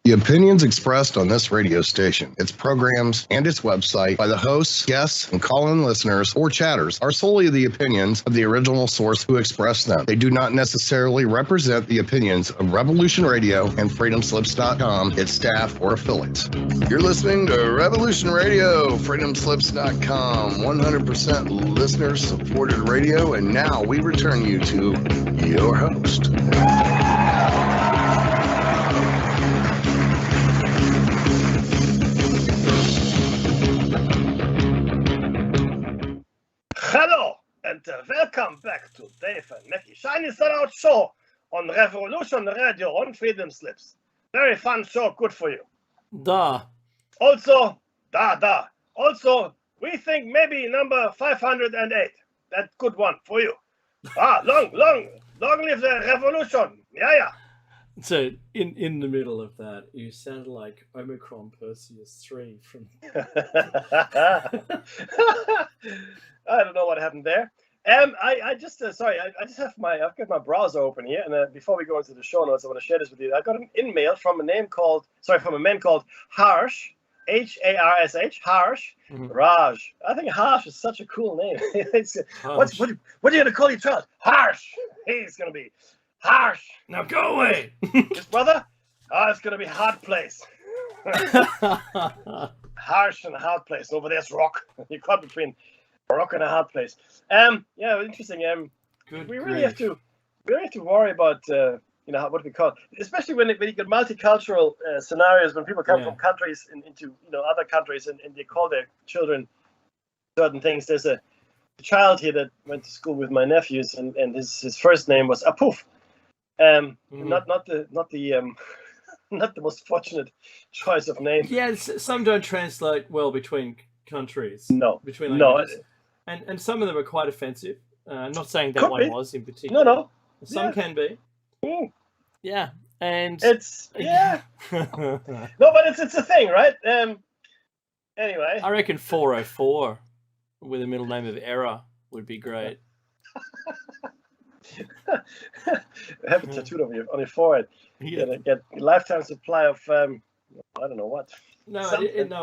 The opinions expressed on this radio station, its programs, and its website by the hosts, guests, and call-in listeners or chatters are solely the opinions of the original source who expressed them. They do not necessarily represent the opinions of Revolution Radio and FreedomSlips.com, its staff, or affiliates. You're listening to Revolution Radio, FreedomSlips.com, 100% listener-supported radio, and now we return you to your host. Hello, and welcome back to Dave and Mackie Shiny Sellout Show on Revolution Radio on Freedom Slips. Very fun show, good for you. Also, we think maybe number 508. That good one for you. Long live the revolution. Yeah. So, in the middle of that, you sound like Omicron Perseus 3 from... I don't know what happened there. I just have I've got my browser open here, and before we go into the show notes, I want to share this with you. I got an email from a man called Harsh, H-A-R-S-H, Harsh, Raj. I think Harsh is such a cool name. What are you gonna call your child? Harsh. He's gonna be Harsh. Now go away. His brother? It's gonna be hard place. Harsh and a hard place. Over there's rock. You caught between a rock and a hard place. Interesting. We really have to worry about what we call, especially when you get multicultural scenarios, when people come from countries into other countries and they call their children certain things. There's a child here that went to school with my nephews, and his first name was Apuf. Not the most fortunate choice of name. Yeah, some don't translate well between countries. No, between languages. And some of them are quite offensive. Not saying that one was in particular. No. Some can be. Mm. Yeah, and it's No, but it's a thing, right? Anyway, I reckon 404 with a middle name of Error would be great. Have it tattooed on your forehead. Yeah. Get a lifetime supply of I don't know what. No,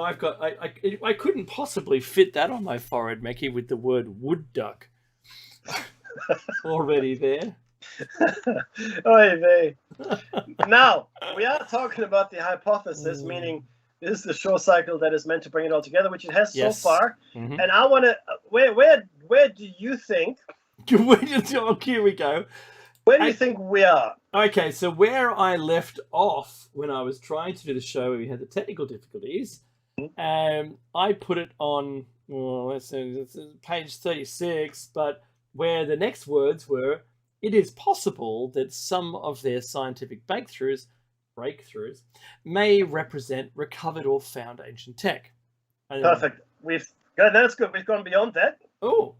I've got. I couldn't possibly fit that on my forehead, Mackie, with the word wood duck already there. Oy vey. Now we are talking about the hypothesis, meaning this is the show cycle that is meant to bring it all together, which it has so far. Mm-hmm. And I want to. Where do you think? Here we go. Where do you think we are? Okay, so where I left off when I was trying to do the show, we had the technical difficulties. I put it on, it's page 36, but where the next words were, it is possible that some of their scientific breakthroughs may represent recovered or found ancient tech. Perfect. That's good. We've gone beyond that. Oh.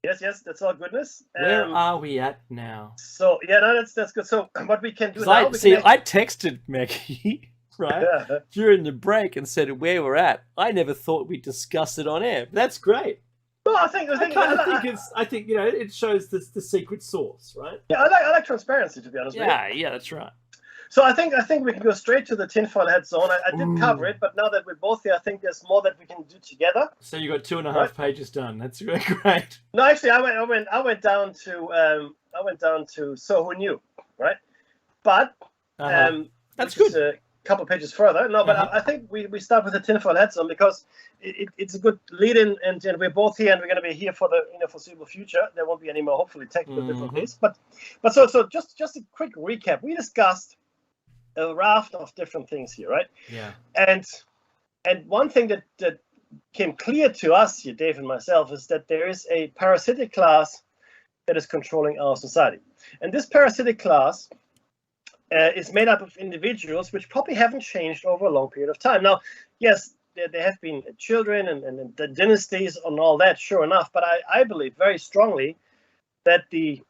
Yes, that's all goodness. Where are we at now? So that's good. So what we can do now? I texted Mackie during the break and said where we're at. I never thought we'd discuss it on air. But that's great. Well, I think it shows the secret sauce, right? Yeah, I like transparency, to be honest with you. Yeah, that's right. So I think we can go straight to the tinfoil hat zone. I did cover it, but now that we're both here, I think there's more that we can do together. So you got 2.5 pages done. That's really great. No, actually, I went down to So Who Knew, right? But that's good. A couple pages further. No, but I think we start with the tinfoil hat zone because it's a good lead-in, and we're both here, and we're going to be here for the foreseeable future. There won't be any more, hopefully, technical difficulties. But so just a quick recap. We discussed a raft of different things here, right? Yeah. And one thing that came clear to us here, Dave and myself, is that there is a parasitic class that is controlling our society. And this parasitic class is made up of individuals which probably haven't changed over a long period of time. Now, yes, there have been children and the dynasties and all that, sure enough, but I believe very strongly that the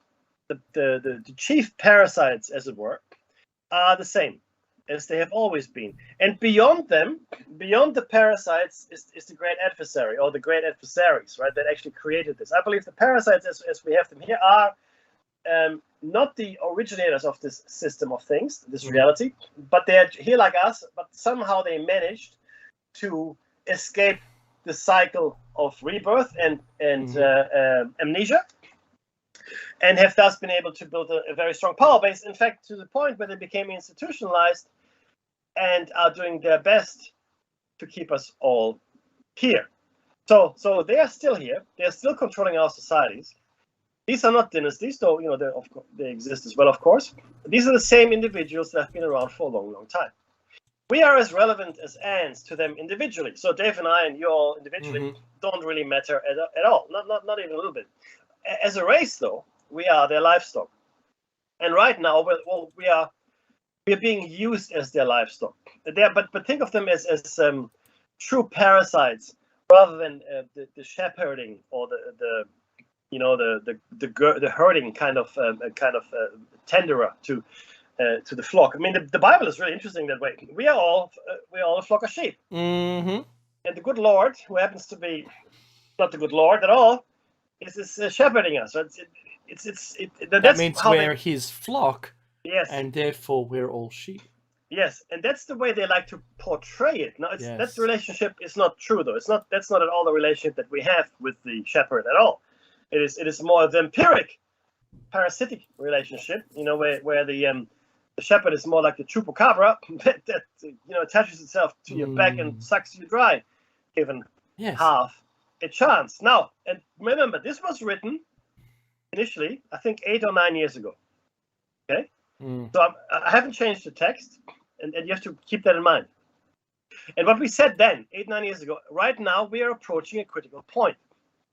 chief parasites, as it were, are the same as they have always been. And beyond them, beyond the parasites, is the great adversary, or the great adversaries, right, that actually created this. I believe the parasites, as we have them here, are not the originators of this system of things, this reality, but they're here like us, but somehow they managed to escape the cycle of rebirth and amnesia, and have thus been able to build a very strong power base. In fact, to the point where they became institutionalized and are doing their best to keep us all here. So they are still here. They are still controlling our societies. These are not dynasties, though they exist as well, of course. These are the same individuals that have been around for a long, long time. We are as relevant as ants to them individually. So Dave and I and you all individually don't really matter at all, not even a little bit. As a race, though, we are their livestock, and right now, we are being used as their livestock. But think of them as true parasites rather than the shepherding or the herding kind of tenderer to the flock. I mean, the Bible is really interesting that way. We are all a flock of sheep, and the good Lord, who happens to be not the good Lord at all, is shepherding us. So that means we're his flock. Yes, and therefore we're all sheep. Yes, and that's the way they like to portray it. Now, that relationship is not true, though. That's not at all the relationship that we have with the shepherd at all. It is more of the empiric, parasitic relationship. Where the shepherd is more like the chupacabra that attaches itself to your back and sucks you dry, given half a chance. Now, and remember, this was written initially, I think, 8 or 9 years ago. Okay. So I haven't changed the text, and you have to keep that in mind. And what we said then, 8-9 years ago, right now we are approaching a critical point.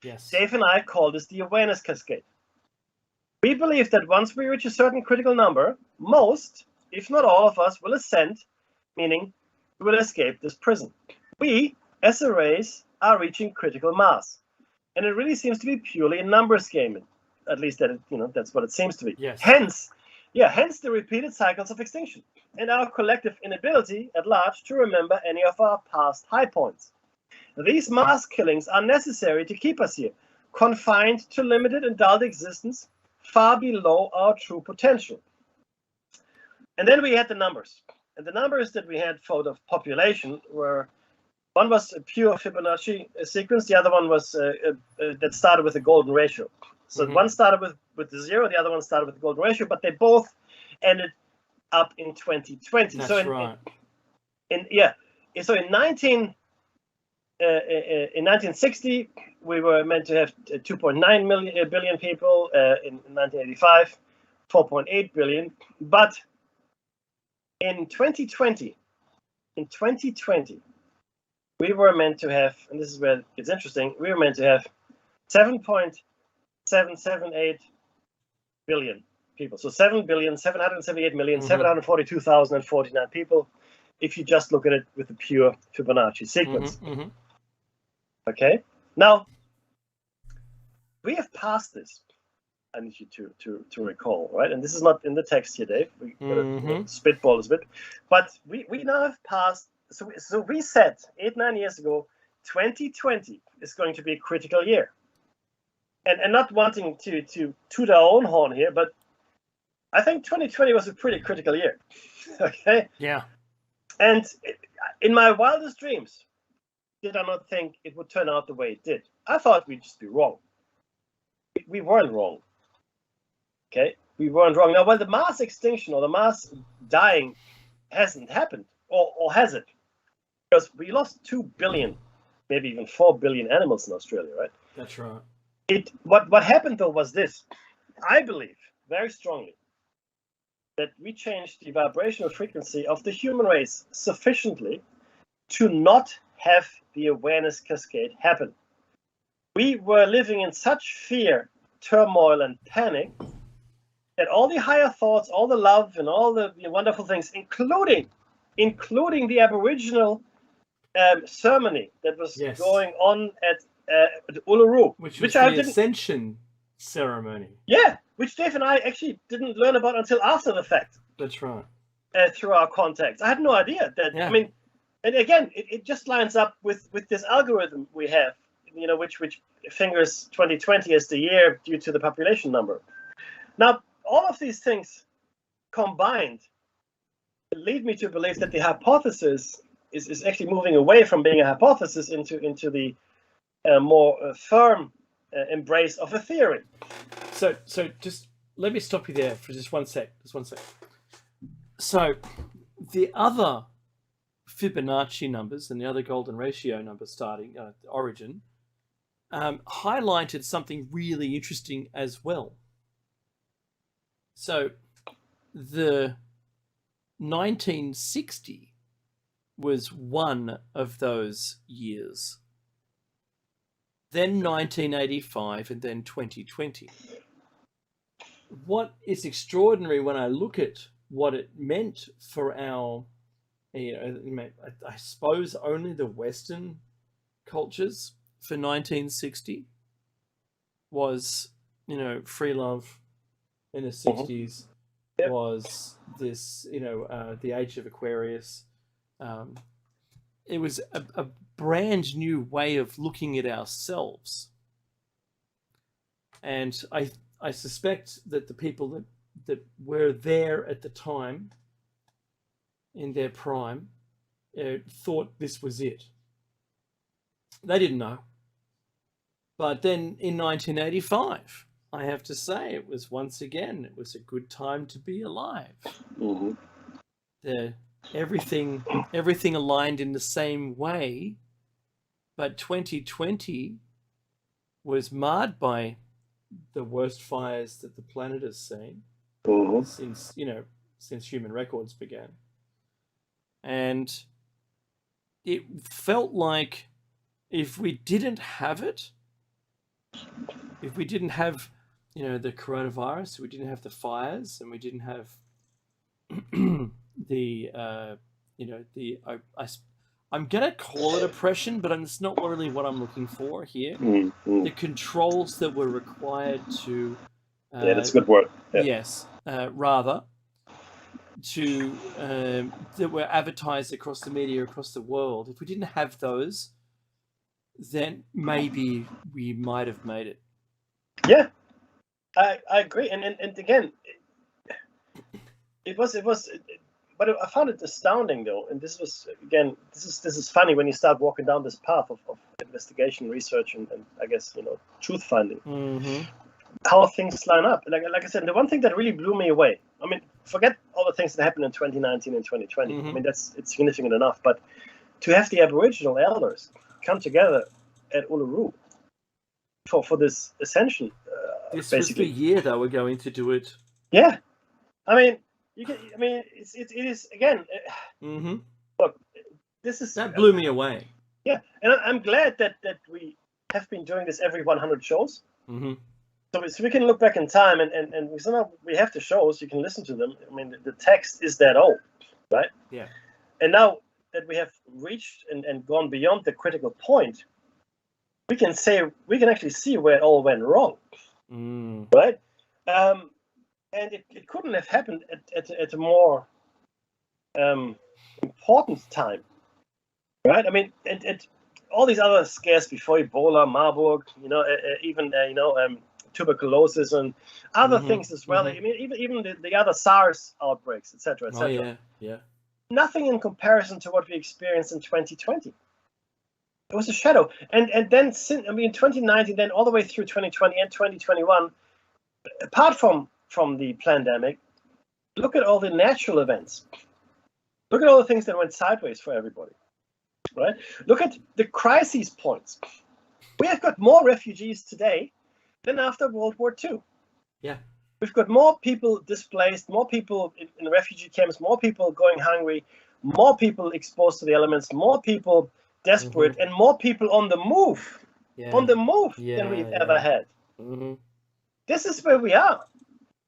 Yes. Dave and I call this the awareness cascade. We believe that once we reach a certain critical number, most, if not all of us, will ascend, meaning we will escape this prison. We, as a race, are reaching critical mass. And it really seems to be purely a numbers game, at least that's what it seems to be. Yes. Hence the repeated cycles of extinction and our collective inability at large to remember any of our past high points. These mass killings are necessary to keep us here, confined to limited and dulled existence, far below our true potential. And then we had the numbers. And the numbers that we had for the population were, one was a pure Fibonacci sequence, the other one was that started with a golden ratio. So one started with the 0, the other one started with the golden ratio, but they both ended up in 2020. That's so right. So in 1960, we were meant to have 2.9 billion people. In 1985, 4.8 billion. But in 2020, we were meant to have, and this is where it's interesting, we were meant to have 7.778 billion people. So 7,778,742,049 people, if you just look at it with the pure Fibonacci sequence. Okay? Now, we have passed this. I need you to recall, right? And this is not in the text here, Dave. We gotta spitball this bit. But we now have passed. So we said 8-9 years ago, 2020 is going to be a critical year. And not wanting to toot our own horn here, but I think 2020 was a pretty critical year. Okay? Yeah. And in my wildest dreams, did I not think it would turn out the way it did? I thought we'd just be wrong. We weren't wrong. Okay? We weren't wrong. Now, while the mass extinction or the mass dying hasn't happened, or has it? Because we lost 2 billion, maybe even 4 billion animals in Australia, right? That's right. What happened, though, was this. I believe very strongly that we changed the vibrational frequency of the human race sufficiently to not have the awareness cascade happen. We were living in such fear, turmoil, and panic that all the higher thoughts, all the love, and all the wonderful things, including the Aboriginal ceremony that was going on at Uluru, which was the Ascension ceremony. Yeah, which Dave and I actually didn't learn about until after the fact. That's right. Through our contacts, I had no idea that. Yeah. I mean, and again, it just lines up with this algorithm we have, which fingers 2020 as the year due to the population number. Now, all of these things combined lead me to believe that the hypothesis is actually moving away from being a hypothesis into the more firm embrace of a theory. So just let me stop you there for just one sec. So the other Fibonacci numbers and the other golden ratio numbers starting origin highlighted something really interesting as well. So the 1960 was one of those years. Then 1985 and then 2020. What is extraordinary when I look at what it meant for our, I suppose only the Western cultures for 1960 was, free love in the 60s. Yep. Was this, the age of Aquarius. It was a brand new way of looking at ourselves. And I suspect that the people that were there at the time, in their prime, thought this was it. They didn't know. But then in 1985, I have to say, it was a good time to be alive. Mm-hmm. Everything aligned in the same way, but 2020 was marred by the worst fires that the planet has seen since human records began. And it felt like if we didn't have it, if we didn't have, the coronavirus, we didn't have the fires, and we didn't have I'm gonna call it oppression, but it's not really what I'm looking for here. Mm-hmm. The controls that were required to that's a good word. Yeah. Yes, rather to that were advertised across the media across the world. If we didn't have those, then maybe we might have made it. Yeah, I agree, and again, it was, but I found it astounding though, and this is funny when you start walking down this path of investigation, research, and I guess truth finding. Mm-hmm. How things line up. Like I said, the one thing that really blew me away. I mean, forget all the things that happened in 2019 and 2020. Mm-hmm. I mean, it's significant enough, but to have the Aboriginal elders come together at Uluru for this ascension. This basically was the year they were going to do it. Yeah, I mean, it is again. Mm-hmm. Look, that blew me away. Yeah, and I'm glad that we have been doing this every 100 shows. Mm-hmm. So we can look back in time and we have the shows. You can listen to them. I mean, the text is that old, right? Yeah. And now that we have reached and gone beyond the critical point, we can actually see where it all went wrong, right? And it couldn't have happened at a more important time, right? I mean, all these other scares before Ebola, Marburg, even tuberculosis and other things as well. Mm-hmm. I mean, even the other SARS outbreaks, etc., etc. Oh, yeah. Nothing in comparison to what we experienced in 2020. It was a shadow, and then 2019, then all the way through 2020 and 2021. Apart from the pandemic, look at all the natural events. Look at all the things that went sideways for everybody, right? Look at the crisis points. We have got more refugees today than after World War II. Yeah. We've got more people displaced, more people in refugee camps, more people going hungry, more people exposed to the elements, more people desperate, and more people on the move. Than we've ever had. Mm-hmm. This is where we are.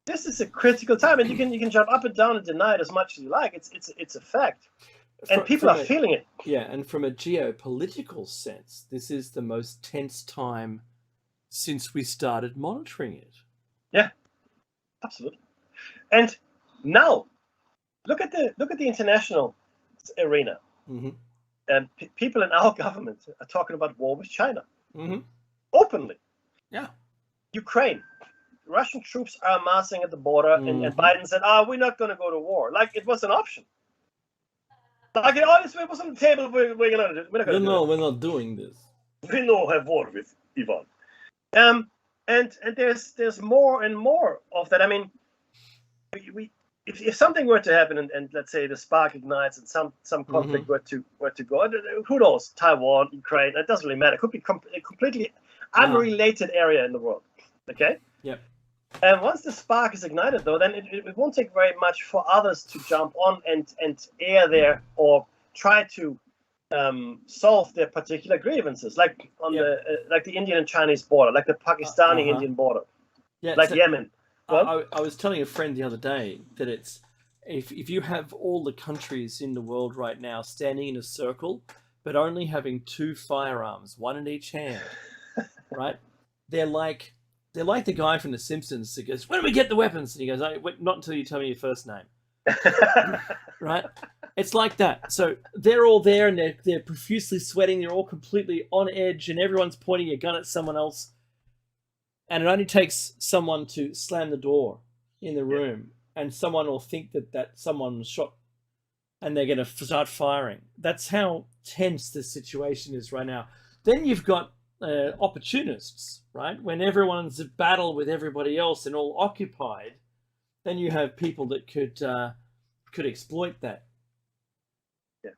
This is a critical time, and you can jump up and down and deny it as much as you like. It's a fact, and people are feeling it. Yeah, and from a geopolitical sense, this is the most tense time since we started monitoring it. Yeah, absolutely. And now, look at the international arena. Mm-hmm. And people in our government are talking about war with China, mm-hmm. openly. Yeah. Ukraine, Russian troops are amassing at the border, and Biden said, we're not going to go to war. Like it was an option. Like it was on the table. We're not going to do it. We're not doing this. We don't have war with Ivan. And there's more and more of that. I mean, if something were to happen and let's say the spark ignites and some conflict were to go, who knows? Taiwan, Ukraine, it doesn't really matter. It could be a completely unrelated area in the world. Okay. Yep. And once the spark is ignited, though, then it won't take very much for others to jump on and air there or try to solve their particular grievances, like on the Indian and Chinese border, like the Pakistani Indian border, like Yemen. I was telling a friend the other day that it's if you have all the countries in the world right now standing in a circle, but only having 2 firearms, one in each hand, right? They're like the guy from The Simpsons that goes, "When do we get the weapons?" And he goes, "Not until you tell me your first name." Right? It's like that. So they're all there and they're profusely sweating. They're all completely on edge and everyone's pointing a gun at someone else. And it only takes someone to slam the door in the room and someone will think that someone was shot and they're going to start firing. That's how tense this situation is right now. Then you've got opportunists, right? When everyone's at battle with everybody else and all occupied, then you have people that could exploit that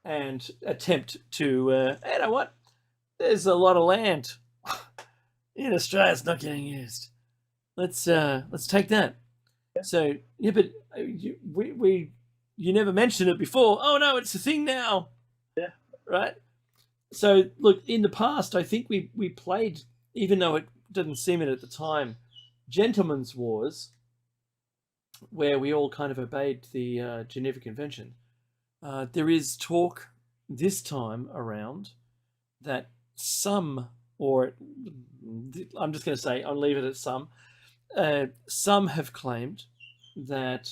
and attempt to, you know what? There's a lot of land in Australia it's not getting used. Let's take that. Yeah. So yeah, but you never mentioned it before. Oh no, it's a thing now. Yeah. Right. So look, in the past, I think we played, even though it didn't seem it at the time, gentlemen's wars, where we all kind of obeyed the Geneva Convention. There is talk this time around that some, or I'm just going to say, I'll leave it at some have claimed that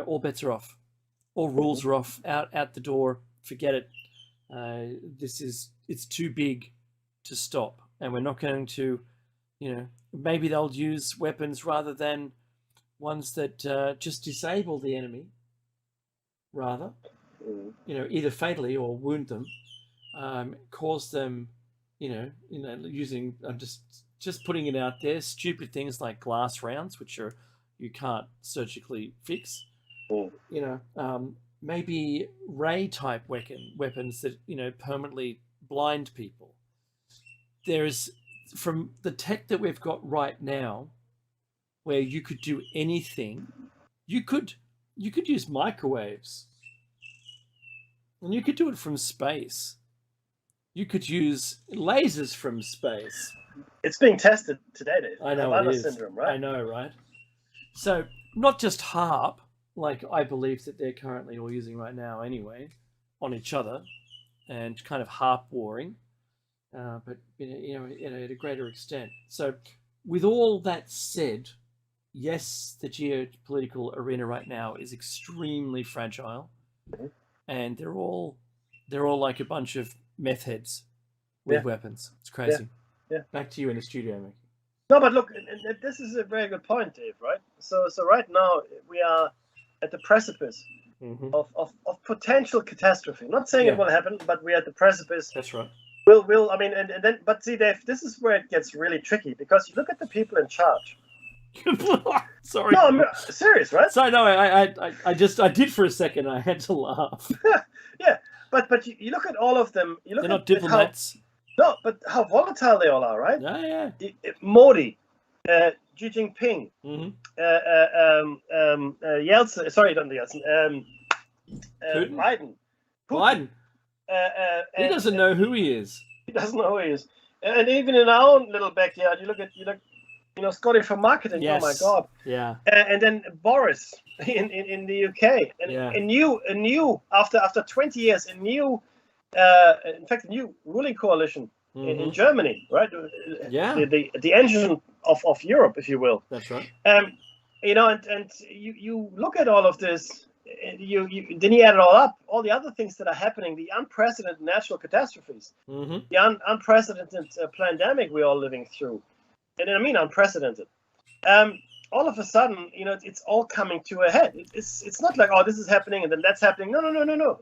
all bets are off, all rules are off, out the door, forget it. It's too big to stop, and we're not going to, maybe they'll use weapons rather than ones that just disable the enemy, rather, either fatally or wound them, cause them, using, I'm just putting it out there, stupid things like glass rounds, which you can't surgically fix. Maybe ray type weapons that permanently blind people. There's, from the tech that we've got right now, where you could do anything, you could use microwaves, and you could do it from space. You could use lasers from space. It's being tested today, Dave. I know it is. Syndrome, right? I know, right? So not just HARP, like I believe that they're currently all using right now anyway, on each other, and kind of HARP warring, but at a greater extent. So with all that said, yes, the geopolitical arena right now is extremely fragile, and they're all like a bunch of meth heads with weapons. It's crazy. Yeah. Back to you in the studio, Mickey. No, but look, this is a very good point, Dave. Right? So right now we are at the precipice of potential catastrophe. I'm not saying it will happen, but we're at the precipice. That's right. But see, Dave, this is where it gets really tricky, because you look at the people in charge. Sorry. No, I'm serious, right? Sorry, no, I did for a second. I had to laugh. Yeah, but you look at all of them. They're not diplomats. But how volatile they all are, right? Yeah. Modi, Xi Jinping, Yeltsin. Sorry, not Yeltsin. Biden. Putin. He doesn't know who he is. He doesn't know who he is. And even in our own little backyard, you look, Scotty from marketing. Yes. Oh my God. Yeah. And then Boris in the UK, and a new after 20 years, a new ruling coalition in Germany, right? Yeah. The engine of Europe, if you will. That's right. And you look at all of this. Then you add it all up, all the other things that are happening, the unprecedented natural catastrophes, the unprecedented pandemic we're all living through. And I mean unprecedented. all of a sudden, it's all coming to a head. It's not like, oh, this is happening and then that's happening. No.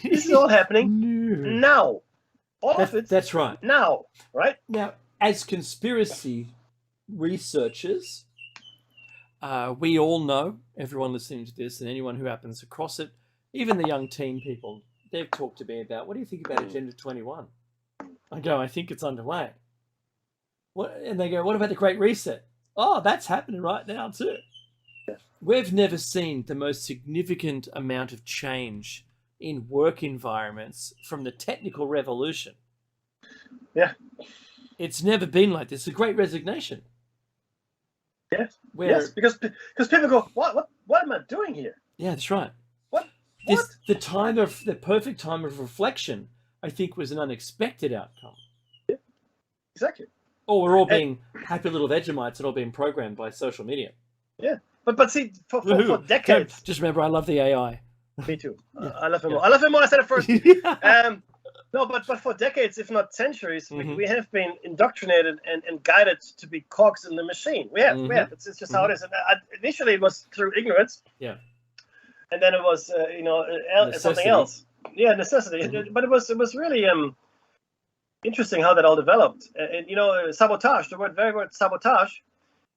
This is all happening now. All of it. That's right. Now, right? Now, as conspiracy researchers, we all know, everyone listening to this and anyone who happens across it, even the young teen people, they've talked to me about, what do you think about Agenda 21? I go, I think it's underway. And they go, what about the Great Reset? Oh, that's happening right now too. Yeah. We've never seen the most significant amount of change in work environments from the technical revolution. Yeah. It's never been like this. It's a great resignation. Yes. Yes, because people go, what am I doing here? Yeah, that's right. What? The perfect time of reflection, I think, was an unexpected outcome. Yeah. Exactly. Or we're all being happy little Vegemites and all being programmed by social media. Yeah. But see, for decades. Just remember, I love the AI. Me too. Yeah. I love him more. I love him more. I said it first. No, but for decades, if not centuries, we have been indoctrinated and guided to be cogs in the machine. We have. It's just how it is. And initially, it was through ignorance. Yeah. And then it was, something else. Yeah, necessity. But it was really interesting how that all developed. And sabotage. The word sabotage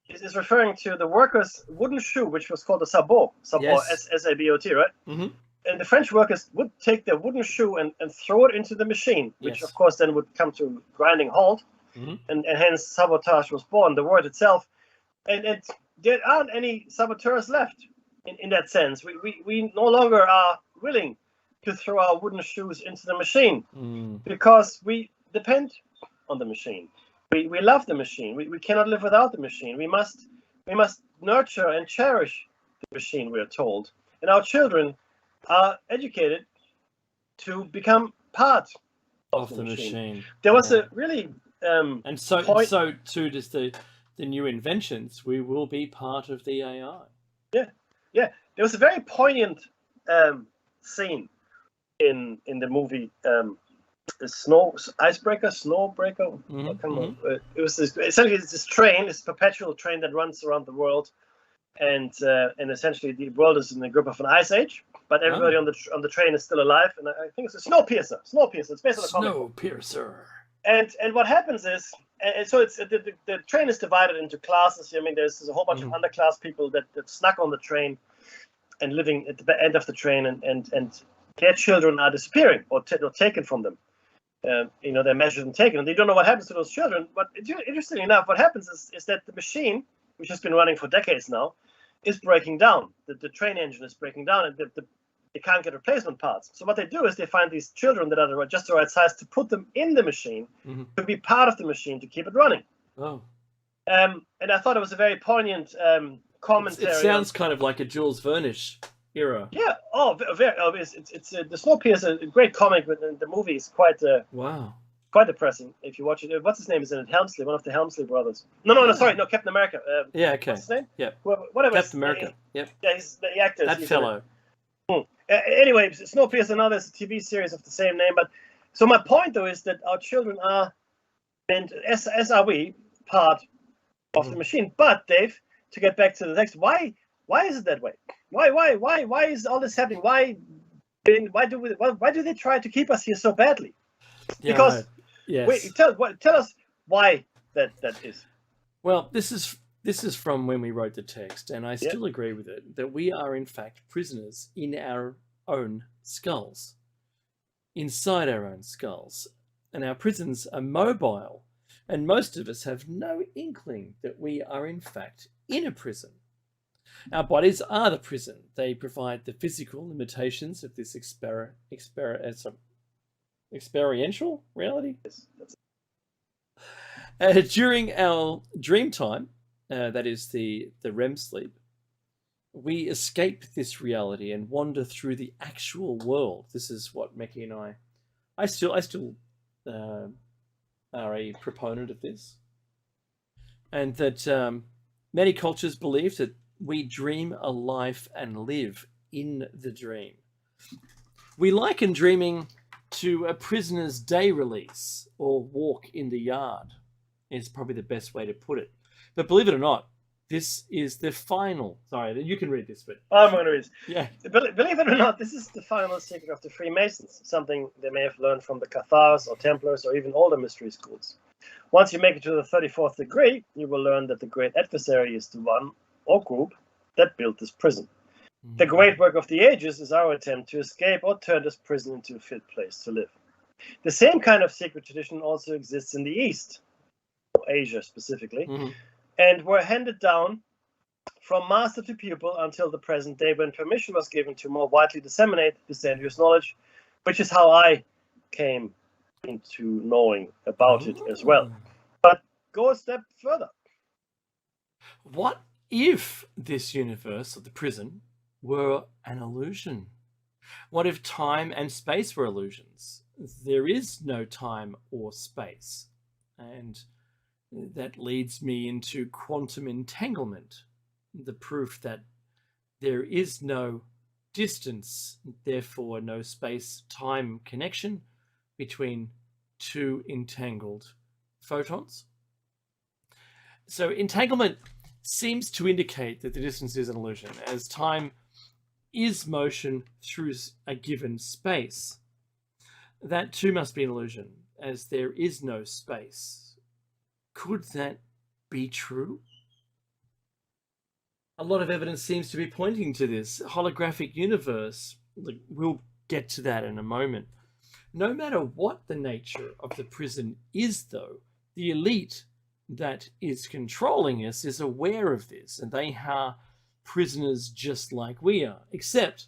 is referring to the workers' wooden shoe, which was called a sabot. Sabot, yes. S-A-B-O-T, right? Mm-hmm. And the French workers would take their wooden shoe and throw it into the machine, which of course then would come to a grinding halt, and hence sabotage was born, the word itself. And there aren't any saboteurs left in that sense. We no longer are willing to throw our wooden shoes into the machine because we depend on the machine. We love the machine. We cannot live without the machine. We must nurture and cherish the machine, we are told. And our children are educated to become part of the machine. There was a really and so too does the new inventions. We will be part of the AI. Yeah. There was a very poignant scene in the movie the Snowbreaker. It was essentially this train, this perpetual train that runs around the world. And essentially the world is in the grip of an ice age, but everybody on the train is still alive. And I think it's a Snowpiercer. It's based on a comic. Snowpiercer. And what happens is, so it's the train is divided into classes. I mean, there's a whole bunch of underclass people that snuck on the train and living at the end of the train, and their children are disappearing or taken from them. They're measured and taken, and they don't know what happens to those children. But interestingly enough, what happens is that the machine, which has been running for decades now, is breaking down. The train engine is breaking down, and they can't get replacement parts. So what they do is they find these children that are just the right size to put them in the machine, to be part of the machine, to keep it running. Oh. And I thought it was a very poignant commentary. It sounds kind of like a Jules Verne-ish era. Yeah. It's the Snowpiercer, a great comic, but the movie is quite quite depressing if you watch it. What's his name? Is in it? Helmsley, one of the Helmsley brothers. No, Captain America. Okay. What's his name? Yeah. Whatever. Captain America. Yep. Yeah, he's the actor. That fellow. Anyway, Snowpiercer, now there's a TV series of the same name. But so my point though is that our children are, and as are we, part of the machine. But Dave, to get back to the text, why is it that way? Why is all this happening? Why do they try to keep us here so badly? Because wait, tell us why that is. Well, this is from when we wrote the text, and I still agree with it, that we are in fact prisoners in our own skulls, inside our own skulls, and our prisons are mobile, and most of us have no inkling that we are in fact in a prison. Our bodies are the prison. They provide the physical limitations of this experiential reality. During our dream time, that is the REM sleep, we escape this reality and wander through the actual world. This is what Mekki and I still are a proponent of this, and that many cultures believe that we dream a life and live in the dream. We liken dreaming to a prisoner's day release or walk in the yard, is probably the best way to put it. But believe it or not, this is the final. Sorry, you can read this, but I'm going to read. Yeah. Believe it or not, this is the final secret of the Freemasons, something they may have learned from the Cathars or Templars or even older mystery schools. Once you make it to the 34th degree, you will learn that the great adversary is the one or group that built this prison. The great work of the ages is our attempt to escape or turn this prison into a fit place to live. The same kind of secret tradition also exists in the East, or Asia specifically, and were handed down from master to pupil until the present day, when permission was given to more widely disseminate this dangerous knowledge, which is how I came into knowing about it as well. But go a step further. What if this universe of the prison were an illusion? What if time and space were illusions? There is no time or space. And that leads me into quantum entanglement, the proof that there is no distance, therefore no space-time connection between two entangled photons. So entanglement seems to indicate that the distance is an illusion, as time is motion through a given space. That too must be an illusion, as there is no space. Could that be true? A lot of evidence seems to be pointing to this holographic universe. We'll get to that in a moment. No matter what the nature of the prison is, though, the elite that is controlling us is aware of this, and they are prisoners just like we are, except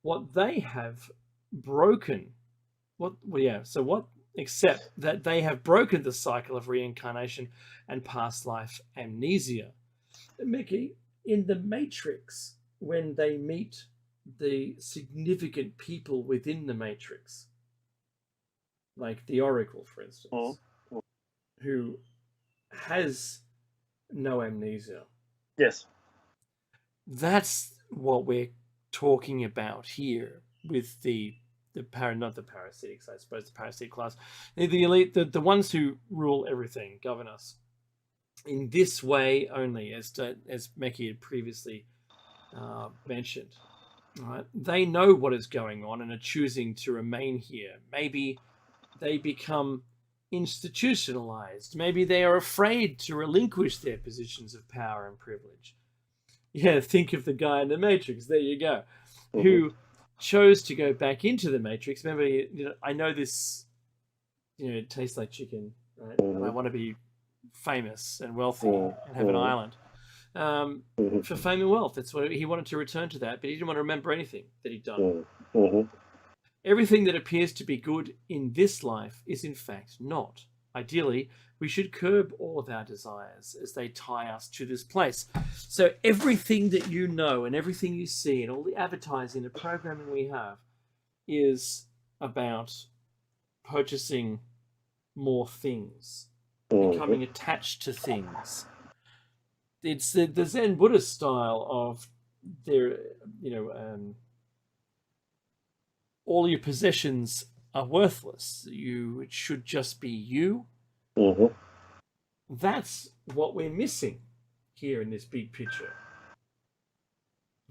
what they have broken. Except that they have broken the cycle of reincarnation and past life amnesia. Mickey, in the Matrix, when they meet the significant people within the Matrix, like the Oracle, for instance, who has no amnesia. Yes. That's what we're talking about here with not the parasitics, I suppose, the parasitic class. The elite, the ones who rule everything, govern us. In this way only, as Meki had previously mentioned. Right? They know what is going on and are choosing to remain here. Maybe they become institutionalized. Maybe they are afraid to relinquish their positions of power and privilege. Yeah, think of the guy in the Matrix. There you go. Who chose to go back into the Matrix. Remember, I know this, it tastes like chicken, right? And I want to be famous and wealthy and have an island. For fame and wealth. That's what he wanted to return to that, but he didn't want to remember anything that he'd done. Everything that appears to be good in this life is in fact not. Ideally, we should curb all of our desires as they tie us to this place. So everything that you know and everything you see and all the advertising and programming we have is about purchasing more things, becoming attached to things. It's the Zen Buddhist style of all your possessions are worthless. It should just be you. That's what we're missing here in this big picture.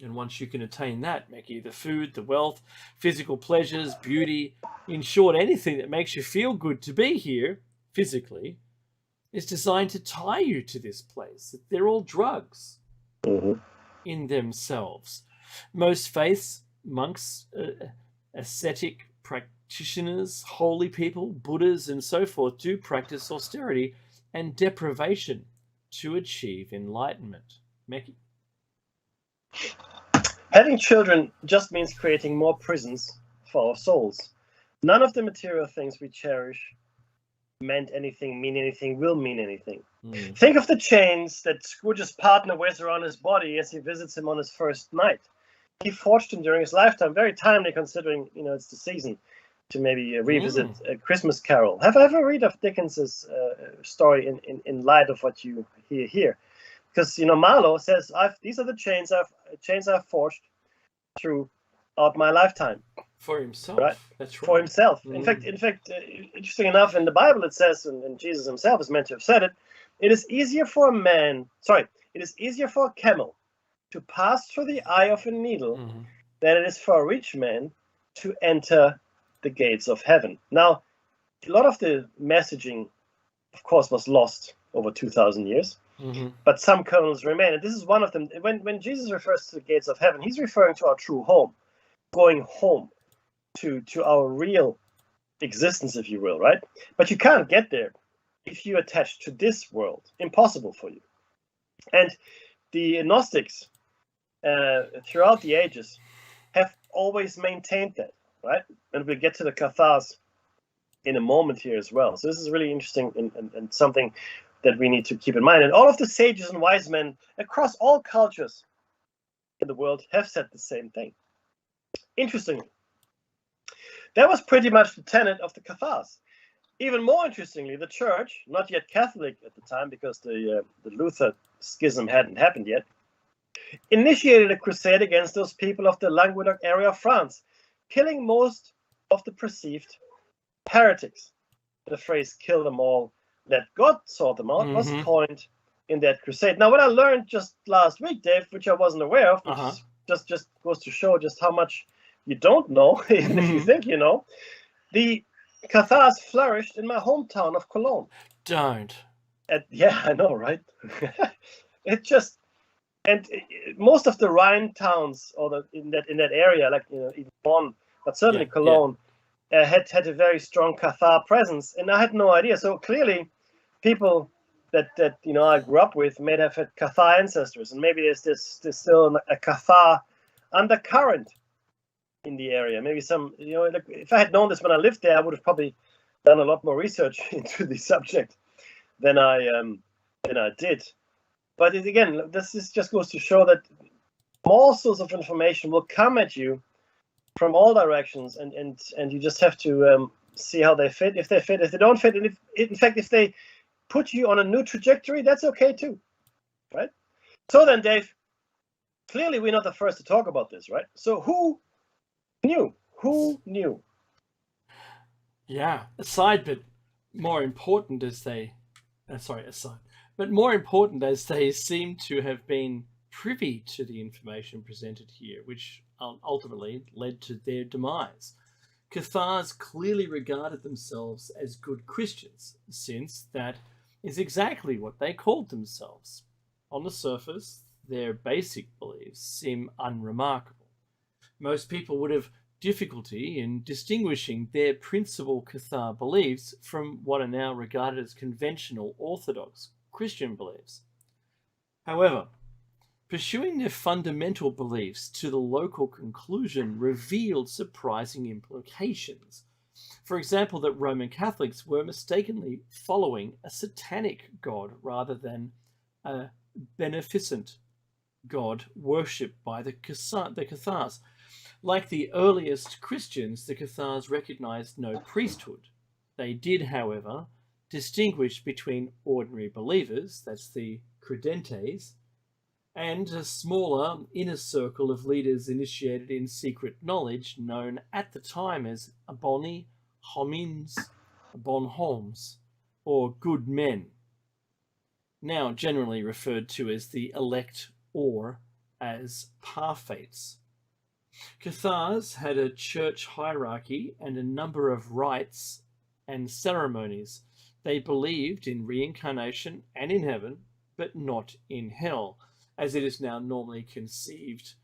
And once you can attain that, Meki, the food, the wealth, physical pleasures, beauty, in short, anything that makes you feel good to be here physically, is designed to tie you to this place. They're all drugs in themselves. Most faiths, monks, ascetic practitioners, holy people, Buddhas, and so forth do practice austerity and deprivation to achieve enlightenment. Meki? Having children just means creating more prisons for our souls. None of the material things we cherish mean anything, will mean anything. Think of the chains that Scrooge's partner wears around his body as he visits him on his first night. He forged them during his lifetime, very timely considering, it's the season to maybe revisit A Christmas Carol. Have I ever read of Dickens's story in light of what you hear here? Because, Marlowe says, these are the chains I've forged throughout my lifetime. For himself. Right? That's right. For himself. In fact, interesting enough, in the Bible it says, and Jesus himself is meant to have said it, It is easier for a camel to pass through the eye of a needle than it is for a rich man to enter the gates of heaven. Now, a lot of the messaging, of course, was lost over 2,000 years, but some kernels remain. And this is one of them. When Jesus refers to the gates of heaven, he's referring to our true home, going home to our real existence, if you will, right? But you can't get there if you attach to this world. Impossible for you. And the Gnostics, throughout the ages, have always maintained that, right? And we'll get to the Cathars in a moment here as well. So this is really interesting and something that we need to keep in mind. And all of the sages and wise men across all cultures in the world have said the same thing. Interestingly, that was pretty much the tenet of the Cathars. Even more interestingly, the church, not yet Catholic at the time because the Luther schism hadn't happened yet, initiated a crusade against those people of the Languedoc area of France, killing most of the perceived heretics. The phrase "kill them all, let God sort them out" was coined in that crusade. Now, what I learned just last week, Dave, which I wasn't aware of, which just goes to show just how much you don't know, even if you think you know, the Cathars flourished in my hometown of Cologne. Don't. Yeah, I know, right? Most of the Rhine towns, or in that area, like even Bonn, but certainly Cologne, had a very strong Cathar presence, and I had no idea. So clearly, people that I grew up with may have had Cathar ancestors, and maybe there's still a Cathar undercurrent in the area. Maybe some, like, if I had known this when I lived there, I would have probably done a lot more research into the subject than I did. But again, just goes to show that all sorts of information will come at you from all directions, and you just have to see how they fit. If they fit, if they don't fit, and if they put you on a new trajectory, that's okay too, right? So then, Dave, clearly we're not the first to talk about this, right? So who knew? Who knew? Yeah, aside, but more important as they seem to have been privy to the information presented here, which ultimately led to their demise. Cathars clearly regarded themselves as good Christians, since that is exactly what they called themselves. On the surface, their basic beliefs seem unremarkable. Most people would have difficulty in distinguishing their principal Cathar beliefs from what are now regarded as conventional Orthodox Christian beliefs. However, pursuing their fundamental beliefs to the local conclusion revealed surprising implications. For example, that Roman Catholics were mistakenly following a satanic god rather than a beneficent god worshipped by the Cathars. Like the earliest Christians, the Cathars recognized no priesthood. They did, however, distinguish between ordinary believers, that's the credentes, and a smaller inner circle of leaders initiated in secret knowledge known at the time as boni homines, bonhommes, or good men, now generally referred to as the elect or as parfates. Cathars had a church hierarchy and a number of rites and ceremonies. They believed in reincarnation and in heaven, but not in hell, as it is now normally conceived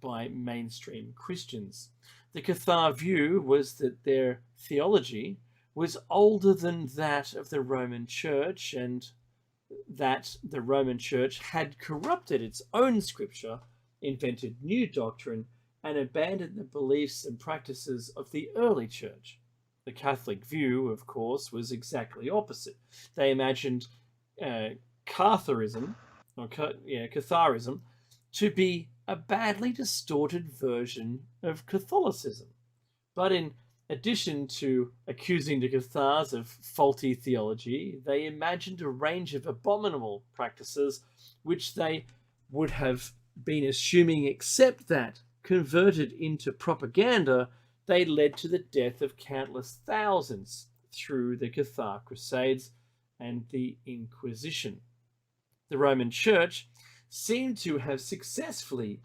by mainstream Christians. The Cathar view was that their theology was older than that of the Roman Church, and that the Roman Church had corrupted its own scripture, invented new doctrine, and abandoned the beliefs and practices of the early church. The Catholic view, of course, was exactly opposite. They imagined Catharism to be a badly distorted version of Catholicism. But in addition to accusing the Cathars of faulty theology, they imagined a range of abominable practices which they would have been assuming, except that, converted into propaganda, they led to the death of countless thousands through the Cathar Crusades and the Inquisition. the Roman Church seem to have successfully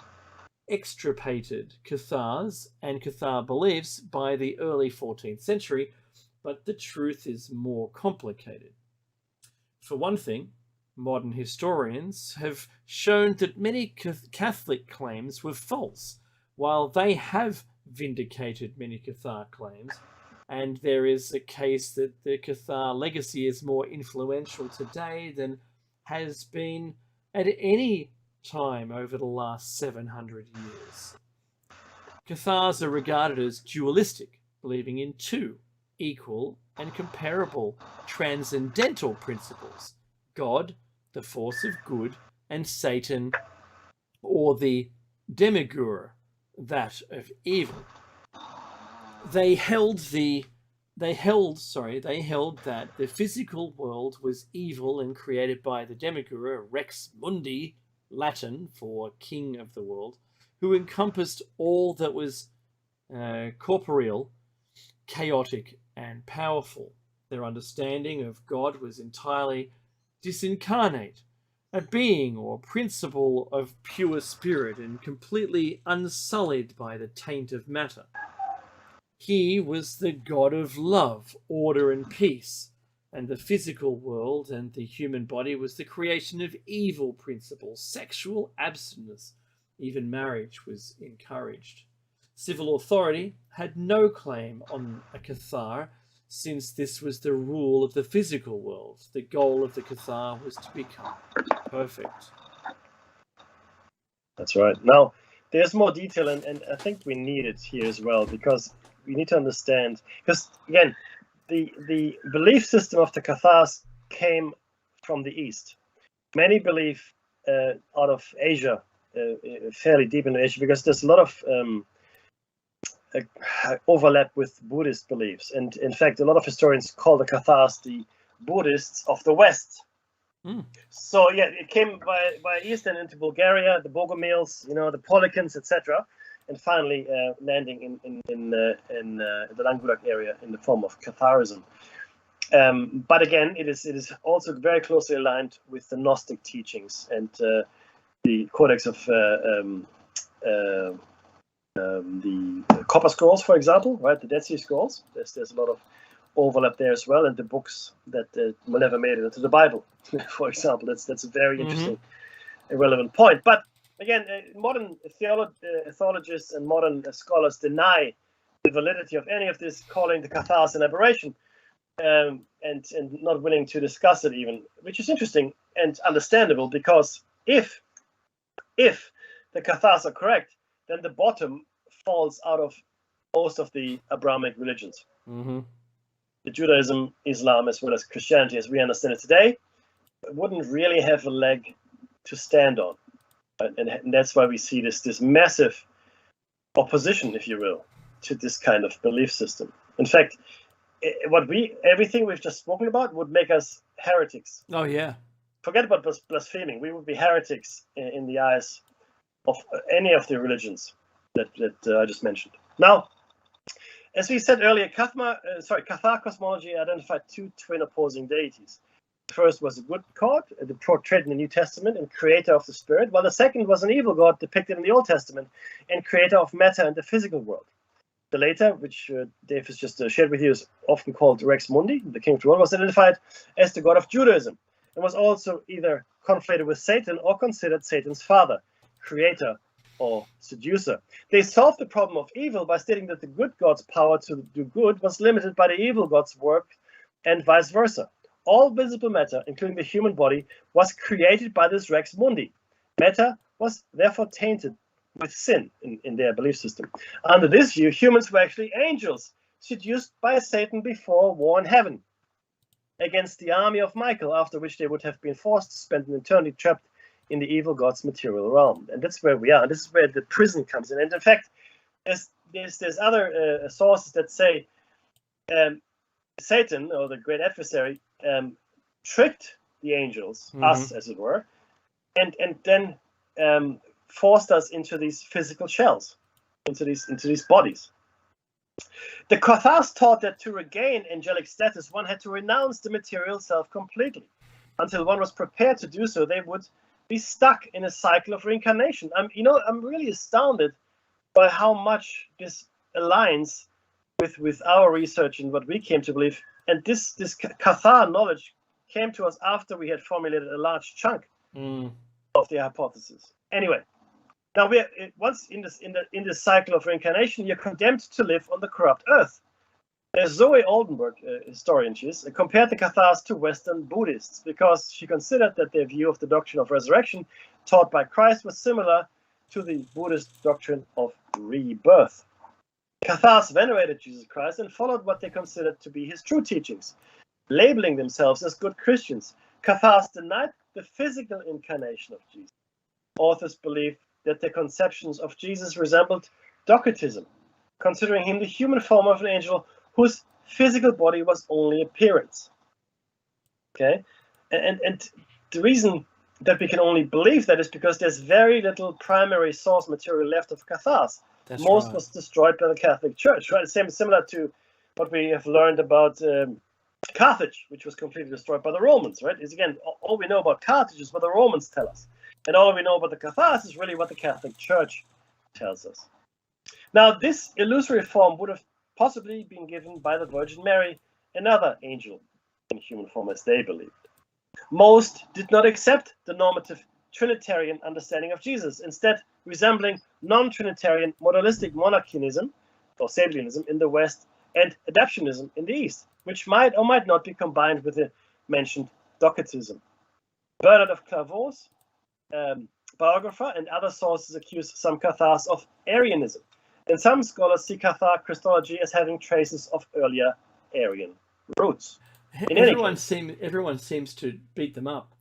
extirpated Cathars and Cathar beliefs by the early 14th century, but the truth is more complicated. For one thing, modern historians have shown that many Catholic claims were false, while they have vindicated many Cathar claims, and there is a case that the Cathar legacy is more influential today than has been at any time over the last 700 years. Cathars are regarded as dualistic, believing in two equal and comparable transcendental principles: God, the force of good, and Satan, or the demiurge, that of evil. They held that the physical world was evil and created by the demiurge, Rex Mundi, Latin for king of the world, who encompassed all that was corporeal, chaotic, and powerful. Their understanding of God was entirely disincarnate, a being or principle of pure spirit and completely unsullied by the taint of matter. He was the God of love, order, and peace, and the physical world and the human body was the creation of evil principles, sexual abstinence. Even marriage was encouraged. Civil authority had no claim on a Cathar, since this was the rule of the physical world. The goal of the Cathar was to become perfect. That's right. Now, there's more detail, and I think we need it here as well, because we need to understand, because again, the belief system of the Cathars came from the East. Many believe out of Asia, fairly deep in Asia, because there's a lot of overlap with Buddhist beliefs. And in fact, a lot of historians call the Cathars the Buddhists of the West. Mm. So yeah, it came by East and into Bulgaria, the Bogomils, the Polakans, etc., and finally landing in the Languedoc area in the form of Catharism. But again, it is also very closely aligned with the Gnostic teachings and the Codex of the Copper Scrolls, for example, right? The Dead Sea Scrolls. There's a lot of overlap there as well, and the books that will never made it into the Bible, for example. That's a very interesting and relevant point. But again, modern theologists and modern scholars deny the validity of any of this, calling the Cathars an aberration, and not willing to discuss it even, which is interesting and understandable, because if the Cathars are correct, then the bottom falls out of most of the Abrahamic religions. Mm-hmm. The Judaism, Islam, as well as Christianity, as we understand it today, wouldn't really have a leg to stand on. And that's why we see this massive opposition, if you will, to this kind of belief system. In fact, everything we've just spoken about would make us heretics. Oh, yeah. Forget about blaspheming. We would be heretics in the eyes of any of the religions that I just mentioned. Now, as we said earlier, Cathar cosmology identified two twin opposing deities. The first was a good god, portrayed in the New Testament and creator of the spirit, while the second was an evil god depicted in the Old Testament and creator of matter and the physical world. The latter, which Dave has just shared with you, is often called Rex Mundi, the king of the world, was identified as the god of Judaism and was also either conflated with Satan or considered Satan's father, creator, or seducer. They solved the problem of evil by stating that the good god's power to do good was limited by the evil god's work, and vice versa. All visible matter, including the human body, was created by this Rex Mundi. Matter was therefore tainted with sin in their belief system. Under this view, humans were actually angels, seduced by Satan before war in heaven against the army of Michael, after which they would have been forced to spend an eternity trapped in the evil god's material realm. And that's where we are. And this is where the prison comes in. And in fact, there's other sources that say Satan, or the great adversary, tricked the angels, us as it were, and then forced us into these physical shells, into these bodies. The Cathars taught that to regain angelic status, one had to renounce the material self completely. until one was prepared to do so, they would be stuck in a cycle of reincarnation. I'm really astounded by how much this aligns with our research and what we came to believe. And this Cathar knowledge came to us after we had formulated a large chunk of the hypothesis. Anyway, now we are once in this cycle of reincarnation, you're condemned to live on the corrupt earth. There's Zoe Oldenburg, a historian she is, compared the Cathars to Western Buddhists because she considered that their view of the doctrine of resurrection taught by Christ was similar to the Buddhist doctrine of rebirth. Cathars venerated Jesus Christ and followed what they considered to be his true teachings, labeling themselves as good Christians. Cathars denied the physical incarnation of Jesus. Authors believed that their conceptions of Jesus resembled Docetism, considering him the human form of an angel whose physical body was only appearance. Okay, and the reason that we can only believe that is because there's very little primary source material left of Cathars. Most was destroyed by the Catholic Church, right? Similar to what we have learned about Carthage, which was completely destroyed by the Romans, right? Is again, all we know about Carthage is what the Romans tell us. And all we know about the Cathars is really what the Catholic Church tells us. Now, this illusory form would have possibly been given by the Virgin Mary, another angel in human form, as they believed. Most did not accept the normative Trinitarian understanding of Jesus, instead resembling non-Trinitarian modalistic monarchianism or Sabellianism in the West and adaptionism in the East, which might or might not be combined with the mentioned Docetism. Bernard of Clairvaux, biographer, and other sources accuse some Cathars of Arianism, and some scholars see Cathar Christology as having traces of earlier Arian roots. Everyone seems to beat them up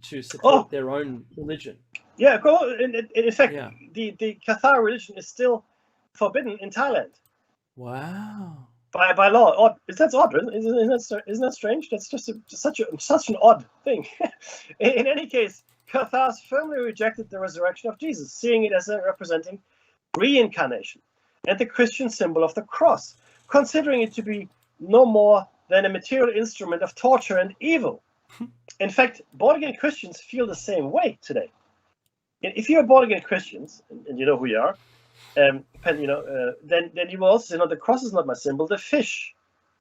to support their own religion. Yeah, in fact, the Cathar religion is still forbidden in Thailand. Wow. By law. That's odd, isn't that strange? That's just such an odd thing. In any case, Cathars firmly rejected the resurrection of Jesus, seeing it as a representing reincarnation and the Christian symbol of the cross, considering it to be no more than a material instrument of torture and evil. In fact, born-again Christians feel the same way today. If you're born-again Christians, and you know who you are, then you will also say, no, the cross is not my symbol, the fish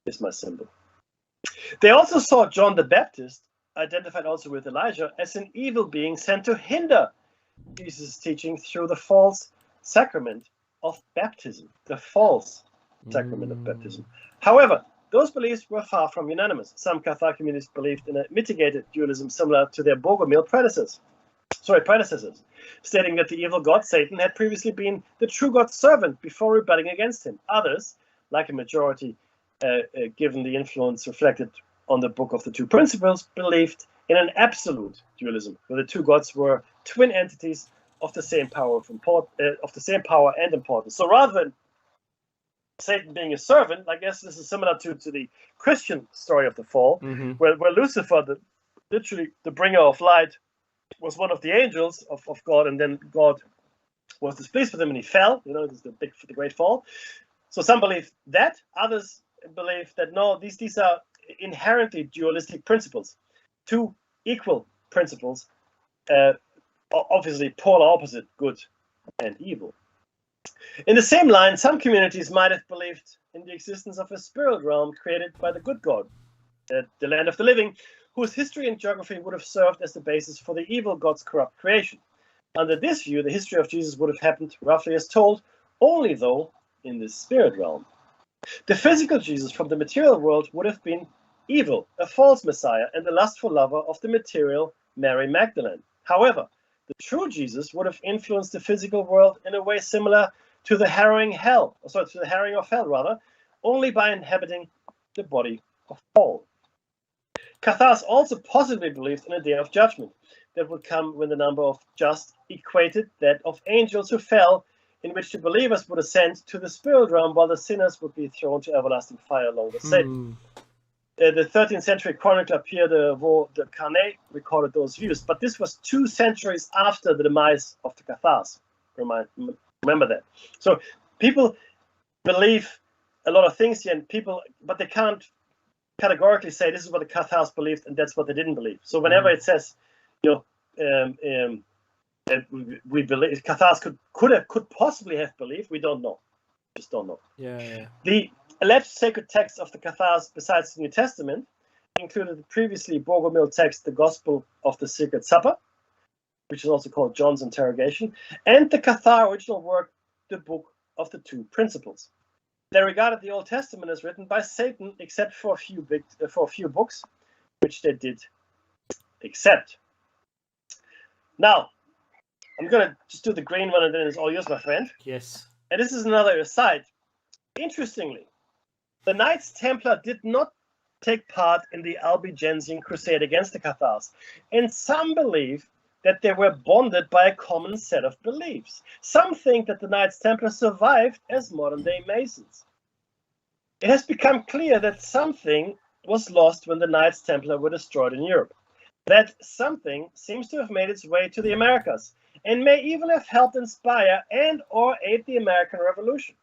is my symbol. They also saw John the Baptist, identified also with Elijah, as an evil being sent to hinder Jesus' teaching through the false sacrament of baptism, the false sacrament of baptism. However, those beliefs were far from unanimous. Some Cathar communities believed in a mitigated dualism similar to their Bogomil predecessors, stating that the evil god Satan had previously been the true God's servant before rebelling against him. Others, like a majority, given the influence reflected on the Book of the Two Principles, believed in an absolute dualism, where the two gods were twin entities of the same power and importance. So rather than Satan being a servant, I guess this is similar to the Christian story of the fall, where Lucifer, literally the bringer of light, was one of the angels of God, and then God was displeased with him and he fell. This is the great fall. So some believe that, others believe that no, these are inherently dualistic principles, two equal principles, obviously polar opposite, good and evil. In the same line, some communities might have believed in the existence of a spirit realm created by the good God, the land of the living, whose history and geography would have served as the basis for the evil God's corrupt creation. Under this view, the history of Jesus would have happened roughly as told, only though in the spirit realm. The physical Jesus from the material world would have been evil, a false Messiah, and the lustful lover of the material Mary Magdalene. However, the true Jesus would have influenced the physical world in a way similar to the harrowing of hell, only by inhabiting the body of Paul. Cathars also possibly believed in a day of judgment that would come when the number of just equated that of angels who fell, in which the believers would ascend to the spirit realm while the sinners would be thrown to everlasting fire along with Satan. The 13th century chronicler Pierre de Vaux de Carnet recorded those views, but this was 2 centuries after the demise of the Cathars. Remember that. So people believe a lot of things here, but they can't categorically say this is what the Cathars believed and that's what they didn't believe. So whenever it says, that we believe Cathars could possibly have believed, we don't know. Just don't know. Yeah. The alleged sacred texts of the Cathars, besides the New Testament, included the previously Bogomil text, the Gospel of the Secret Supper, which is also called John's Interrogation, and the Cathar original work, the Book of the Two Principles. They regarded the Old Testament as written by Satan, except for a few books, which they did accept. Now, I'm going to just do the green one and then it's all yours, my friend. Yes. And this is another aside. Interestingly, the Knights Templar did not take part in the Albigensian crusade against the Cathars, and some believe that they were bonded by a common set of beliefs. Some think that the Knights Templar survived as modern-day Masons. It has become clear that something was lost when the Knights Templar were destroyed in Europe. That something seems to have made its way to the Americas, and may even have helped inspire and or aid the American Revolution.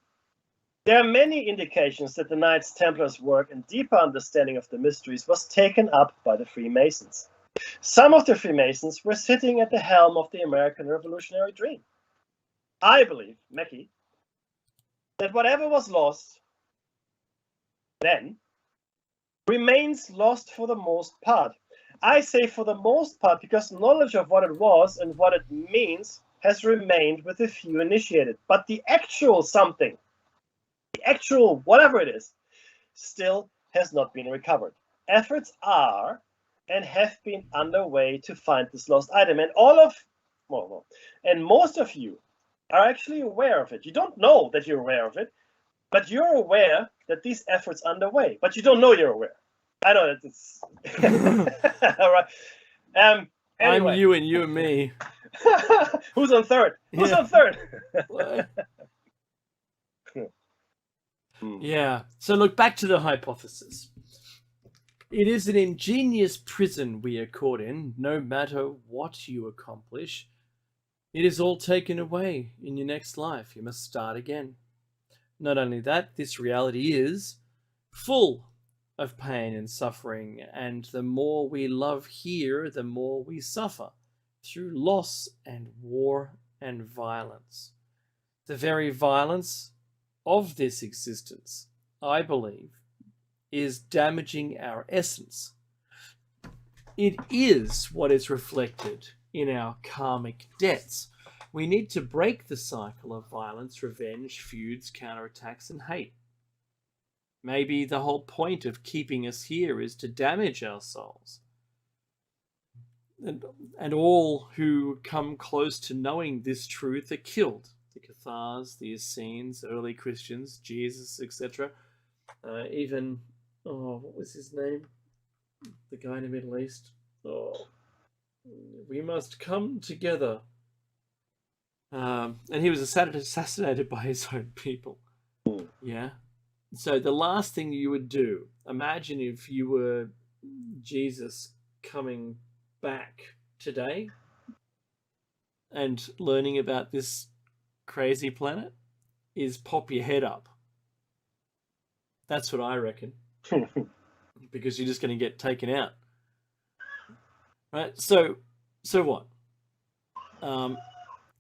There are many indications that the Knights Templars' work and deeper understanding of the mysteries was taken up by the Freemasons. Some of the Freemasons were sitting at the helm of the American Revolutionary dream. I believe, Mackie, that whatever was lost then remains lost for the most part. I say for the most part because knowledge of what it was and what it means has remained with a few initiated. But the actual something, the actual whatever it is, still has not been recovered. Efforts are and have been underway to find this lost item. And most of you are actually aware of it. You don't know that you're aware of it, but you're aware that these efforts are underway, but you don't know you're aware. I know that it's all right. Anyway. I'm you and you and me. Who's on third? Who's on third? Yeah. So look, back to the hypothesis. It is an ingenious prison we are caught in, no matter what you accomplish. It is all taken away in your next life. You must start again. Not only that, this reality is full of pain and suffering, and the more we love here, the more we suffer through loss and war and violence. The very violence of this existence, I believe, is damaging our essence. It is what is reflected in our karmic debts. We need to break the cycle of violence, revenge, feuds, counterattacks, and hate. Maybe the whole point of keeping us here is to damage our souls. And all who come close to knowing this truth are killed. The Cathars, the Essenes, early Christians, Jesus, etc. Even, what was his name? The guy in the Middle East. We must come together. And he was assassinated by his own people. Yeah. So the last thing you would do, imagine if you were Jesus coming back today and learning about this crazy planet, is pop your head up. That's what I reckon. Because you're just going to get taken out. Right? So what?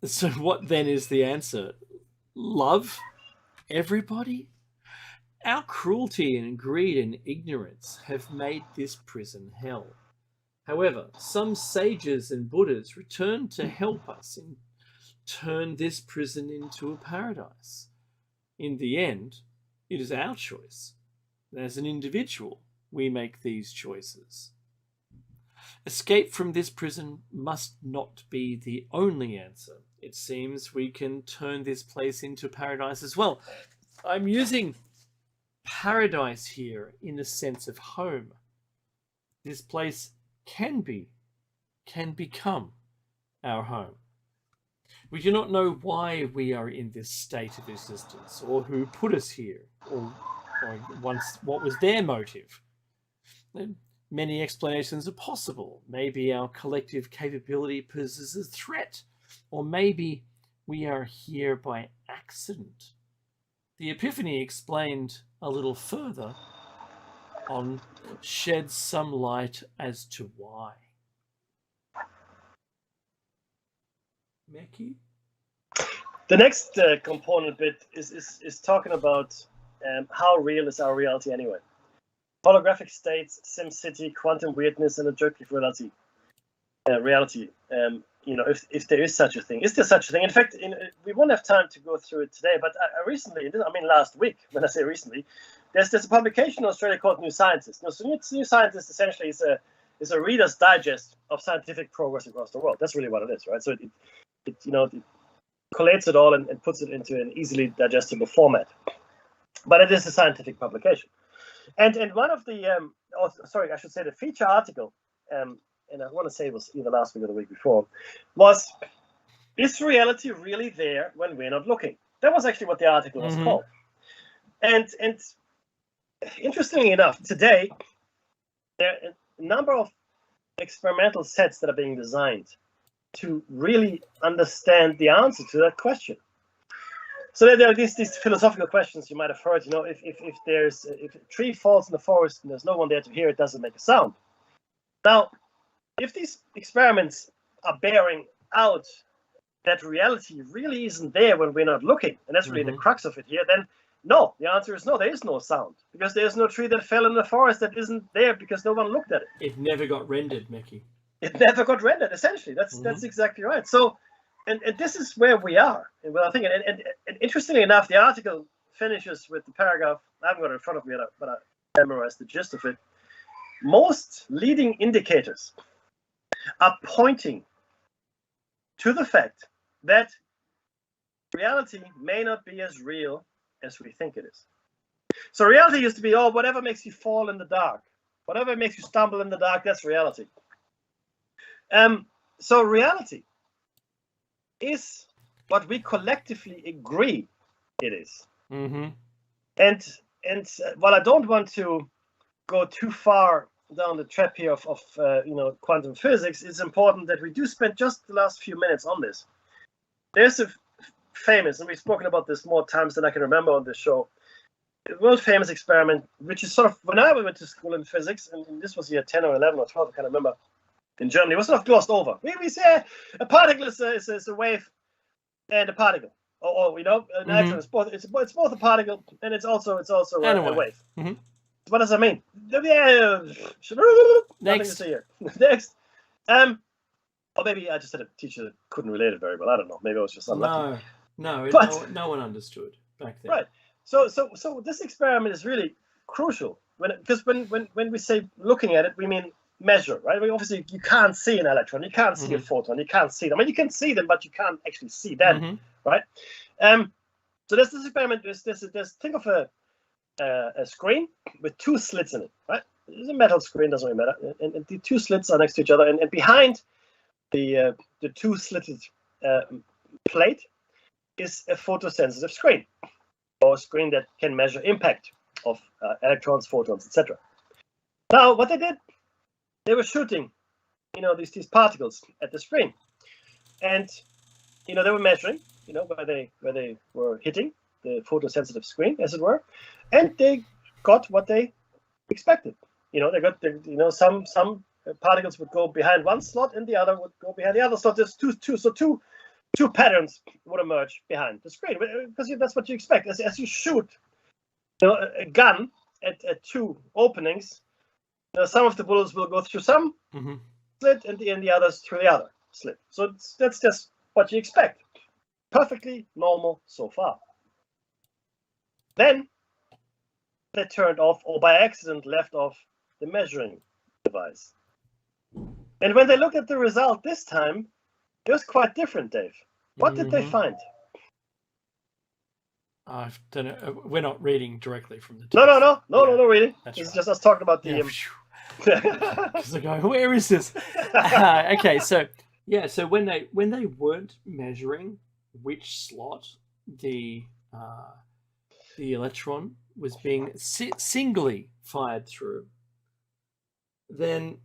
So what then is the answer? Love everybody? Our cruelty and greed and ignorance have made this prison hell. However, some sages and Buddhas return to help us and turn this prison into a paradise. In the end, it is our choice. As an individual, we make these choices. Escape from this prison must not be the only answer. It seems we can turn this place into paradise as well. I'm using paradise here in the sense of home. This place can become our home. We do not know why we are in this state of existence, or who put us here, or once what was their motive. Many explanations are possible. Maybe our collective capability poses a threat, or maybe we are here by accident. The Epiphany explained a little further shed some light as to why. Mickey? The next component bit is talking about how real is our reality anyway. Holographic states, SimCity, quantum weirdness, and objective reality. If there is such a thing. Is there such a thing? In fact, we won't have time to go through it today, but I recently, last week, when I say recently, there's a publication in Australia called New Scientist. New Scientist essentially is a reader's digest of scientific progress across the world. That's really what it is, right? So it collates it all and puts it into an easily digestible format. But it is a scientific publication. And one of the, the feature article, and I want to say it was either last week or the week before, was, is reality really there when we're not looking? That was actually what the article was called. And interestingly enough, today, there are a number of experimental sets that are being designed to really understand the answer to that question. So there are these philosophical questions you might have heard. If a tree falls in the forest and there's no one there to hear it, doesn't make a sound. Now, if these experiments are bearing out that reality really isn't there when we're not looking, and that's really the crux of it here, then no, the answer is no, there is no sound, because there's no tree that fell in the forest that isn't there because no one looked at it. It never got rendered, Mickey. It never got rendered, essentially. That's exactly right. So, and this is where we are. And well, I think, and interestingly enough, the article finishes with the paragraph, I haven't got it in front of me, but I memorized the gist of it. Most leading indicators are pointing to the fact that reality may not be as real as we think it is. So reality used to be, whatever makes you fall in the dark, whatever makes you stumble in the dark, that's reality. So reality is what we collectively agree it is. And while I don't want to go too far down the trap here of quantum physics, it's important that we do spend just the last few minutes on this. There's a famous, and we've spoken about this more times than I can remember on this show, a world famous experiment, which is sort of, when I went to school in physics, and this was year 10 or 11 or 12, I can't remember, in Germany, it was sort of glossed over. We say a particle is a wave and a particle. An electron is both. It's both a particle and it's also a wave. What does that mean? Next. Next. Or maybe I just had a teacher that couldn't relate it very well. I don't know. Maybe I was just unlucky. No one understood back then. Right. So this experiment is really crucial because when we say looking at it, we mean measure, right? Obviously, you can't see an electron, you can't see a photon, you can't see them. I mean, you can see them, but you can't actually see them, right? So there's this experiment. Think of a screen with two slits in it, right? It's a metal screen, doesn't really matter, and the two slits are next to each other, and behind the two slitted plate is a photosensitive screen, or a screen that can measure impact of electrons, photons, etc. Now, what they did, they were shooting, these particles at the screen, and they were measuring, where they were hitting the photosensitive screen, as it were, and they got what they expected. They got some particles would go behind one slot, and the other would go behind the other slot. There's two patterns would emerge behind the screen, because that's what you expect as you shoot a gun at two openings. Some of the bullets will go through some slit and the others through the other slit. So that's just what you expect. Perfectly normal so far. Then they turned off, or by accident left off, the measuring device. And when they looked at the result this time, it was quite different, Dave. What did they find? I don't know. We're not reading directly from the text. No reading. That's it's right. just us talking about the... Because I go, where is this? Okay, so when they weren't measuring which slot the electron was being singly fired through, then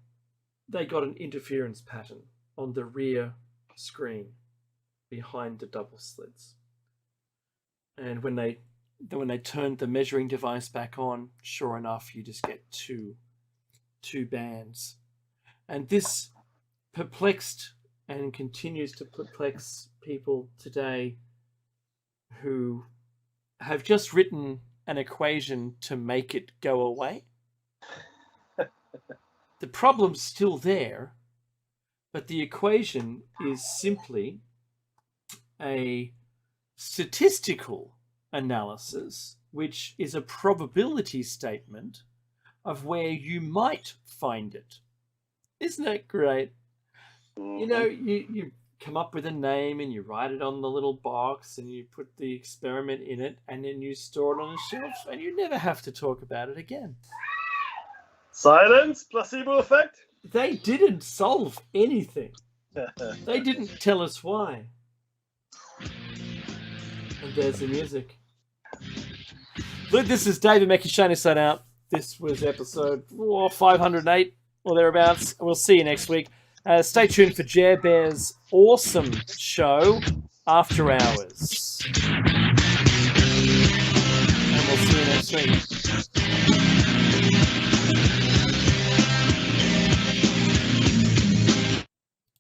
they got an interference pattern on the rear screen behind the double slits. And when they then when they turned the measuring device back on, sure enough, you just get two bands. And this perplexed and continues to perplex people today who have just written an equation to make it go away. The problem's still there, but the equation is simply a statistical analysis, which is a probability statement of where you might find it. Isn't that great? You know, you come up with a name and you write it on the little box and you put the experiment in it and then you store it on a shelf and you never have to talk about it again. Silence, placebo effect. They didn't solve anything. They didn't tell us why. And there's the music. Look, this is David Mackey Shiny Sign out. This was episode 508 or thereabouts. We'll see you next week. Stay tuned for Jer Bear's awesome show, After Hours. And we'll see you next week.